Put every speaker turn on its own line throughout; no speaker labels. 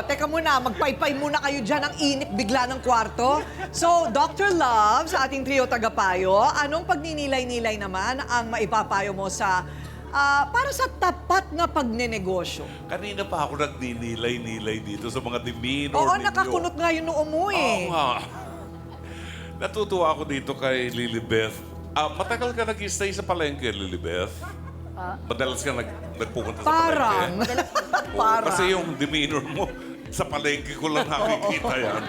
teka muna, magpaypay muna kayo dyan. Ang init bigla ng kwarto. So, Dr. Love, sa ating trio tagapayo, anong pagninilay-nilay naman ang maipapayo mo sa para sa tapat na pagnenegosyo?
Kanina pa ako nagninilay-nilay dito sa mga demeanor
Oo,
ninyo.
nakakunot nga yung noo mo eh.
Oo nga. Natutuwa ako dito kay Lilibeth. Matagal ka nag-stay sa palengke, Lilibeth? Madalas ka nagpupunta sa
Parang.
palengke? Oo,
Parang.
kasi yung demeanor mo, sa palengke ko lang nakikita yan.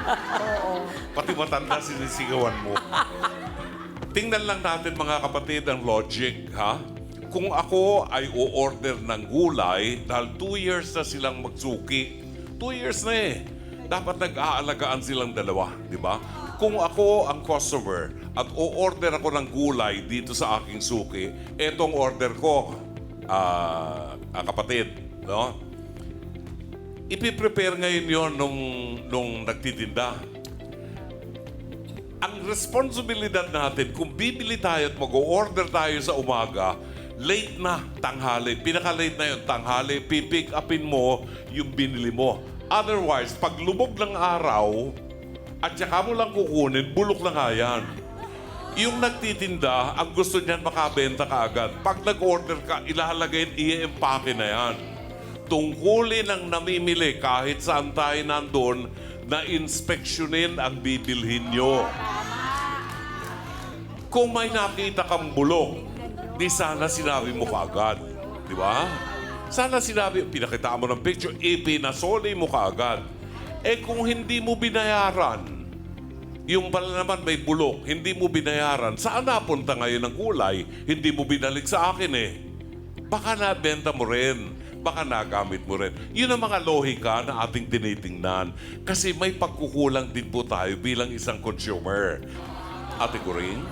Pati matanda sinisigawan mo. Tingnan lang natin mga kapatid ang logic, ha? Kung ako ay o-order ng gulay, dahil 2 years na silang magsuki, 2 years na eh. Dapat nag-aalagaan silang dalawa, di ba? Kung ako ang customer at o-order ako ng gulay dito sa aking suki, etong order ko, kapatid, no? Ipiprepare ngayon yon nung nagtitinda. Ang responsibilidad natin, kung bibili tayo at mag-order tayo sa umaga, late na, tanghali. Pinaka-late na yun, tanghali, pipick upin mo yung binili mo. Otherwise, pag lumog ng araw, at saka mo lang kukunin, bulok na nga yan. Yung nagtitinda, ang gusto niyan makabenta ka agad. Pag nag-order ka, ilalagay, i-empake na yan. Tungkulin ng namimili kahit saan tayo nandun na inspeksyonin ang bibilhin nyo. Kung may nakita kang bulok, di sana sinabi mo kaagad. Di ba? Sana sinabi, pinakita mo ng picture, ipinasoli mo kaagad. Eh kung hindi mo binayaran, yung pala naman may bulok, hindi mo binayaran, saan napunta ngayon ang kulay? Hindi mo binalik sa akin eh. Baka nabenta mo rin. Baka nagamit mo rin. Yun ang mga lohika na ating tinitingnan. Kasi may pagkukulang din po tayo bilang isang consumer. Ate Corinne?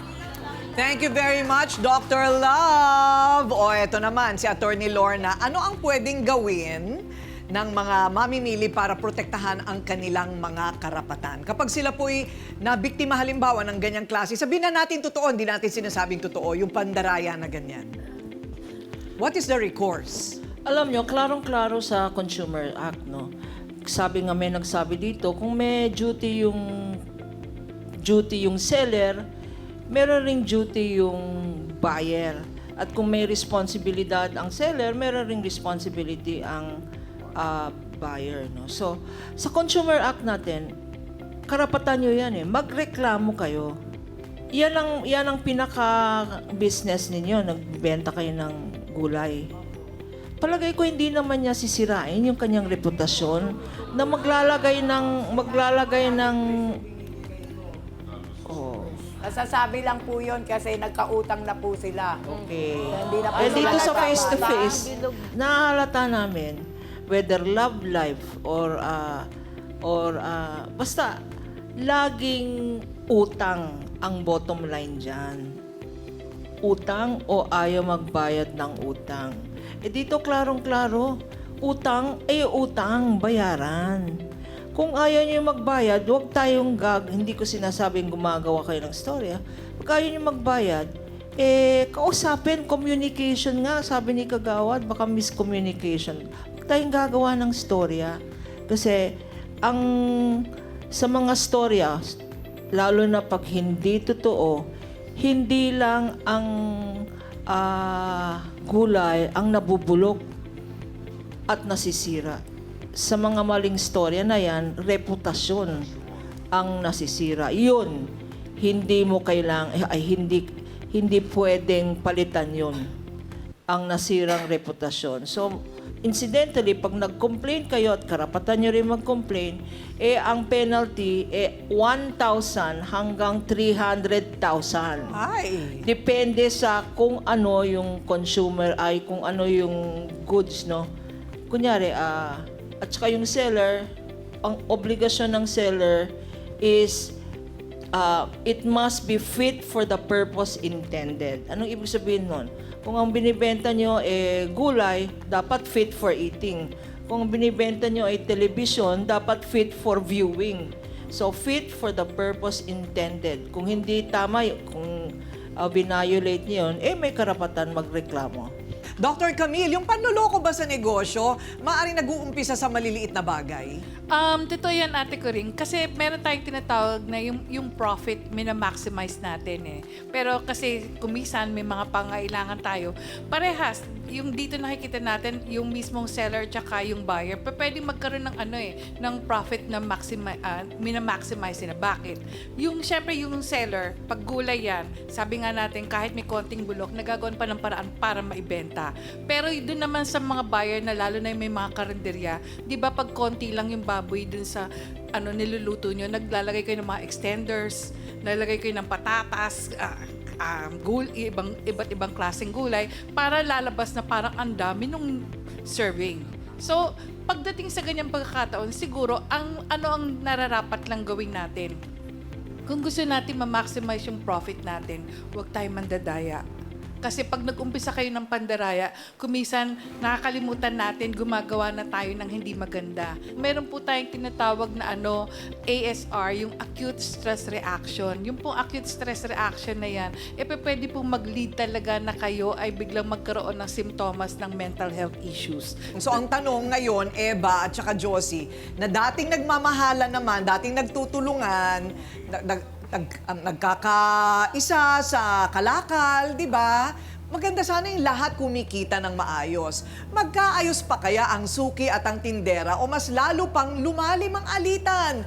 Thank you very much, Dr. Love. O, eto naman, si Attorney Lorna. Ano ang pwedeng gawin ng mga mamimili para protektahan ang kanilang mga karapatan? Kapag sila po'y nabiktima halimbawa ng ganyang klase, sabihin na natin totoo, hindi natin sinasabing totoo, yung pandaraya na ganyan. What is the recourse?
Alam nyo, klarong-klaro sa Consumer Act, no? Sabi nga may nagsabi dito, kung may duty yung seller, meron ring duty yung buyer. At kung may responsibilidad ang seller, meron ring responsibility ang buyer, no? So, sa Consumer Act natin, karapatan nyo yan eh. Magreklamo kayo. Yan ang pinaka-business ninyo. Nagbenta kayo ng gulay. Palagay ko hindi naman niya sisirain yung kanyang reputasyon na maglalagay ng
Nasasabi lang po yun kasi nagkautang na po sila.
okay.
Hindi na po
Ay,
sila
dito sa face-to-face,
nagkakaalam.
nahalata namin whether love life or basta laging utang ang bottom line dyan. Utang o ayaw magbayad ng utang. Eh dito klarong-klaro, utang, bayaran. Kung ayaw niyo magbayad, huwag tayong hindi ko sinasabing gumagawa kayo ng storya. Pag ayaw niyo magbayad, kausapin, communication nga, sabi ni Kagawad, baka miscommunication. Huwag tayong gagawa ng storya. Kasi, sa mga storya, lalo na pag hindi totoo, hindi lang ang gulay ang nabubulok at nasisira. Sa mga maling storya na yan, reputasyon ang nasisira. Yun, hindi mo hindi pwedeng palitan yun, ang nasirang reputasyon. So, incidentally, pag nag-complain kayo at karapatan nyo rin mag-complain, ang penalty, 1,000 hanggang 300,000.
Ay!
Depende sa kung ano yung consumer kung ano yung goods, no? Kunyari, at saka yung seller, ang obligasyon ng seller is it must be fit for the purpose intended. Anong ibig sabihin nun? Kung ang binibenta nyo gulay, dapat fit for eating. Kung ang binibenta nyo ay television, dapat fit for viewing. So, fit for the purpose intended. Kung hindi tama, kung binayolate nyo yun, may karapatan magreklamo.
Dr. Camille, yung panloloko ba sa negosyo, maaaring nag-uumpisa sa maliliit na bagay?
Totoo yan, Ate Coring. Kasi meron tayong tinatawag na yung profit, minamaximize natin eh. Pero kasi kumisan may mga pangailangan tayo. Parehas, yung dito nakikita natin, yung mismong seller tsaka yung buyer, pwede magkaroon ng ng profit na minamaximize nila. Bakit? Syempre yung seller, pag gulay yan, sabi nga natin, kahit may konting bulok, nagagawan pa ng paraan para maibenta. Pero doon naman sa mga buyer na lalo na yung may mga karinderya, di ba pag konti lang yung baboy dun sa niluluto nyo, naglalagay kayo ng mga extenders, naglalagay kayo ng patatas, iba't ibang klaseng gulay para lalabas na parang ang dami nung serving. So, pagdating sa ganyang pagkakataon, siguro ang nararapat lang gawin natin. Kung gusto natin ma-maximize yung profit natin, huwag tayong mandadaya. Kasi pag nag-umpisa kayo ng pandaraya, kumisan nakakalimutan natin, gumagawa na tayo ng hindi maganda. Meron po tayong tinatawag na ASR, yung acute stress reaction. Yung pong acute stress reaction na yan, pwede pong mag-lead talaga na kayo ay biglang magkaroon ng simptomas ng mental health issues.
So ang tanong ngayon, Eva at saka Josie, na dating nagmamahala naman, dating nagtutulungan, nagkakaisa sa kalakal, di ba? Maganda sana yung lahat kumikita ng maayos. Magkaayos pa kaya ang suki at ang tindera o mas lalo pang lumalim ang alitan?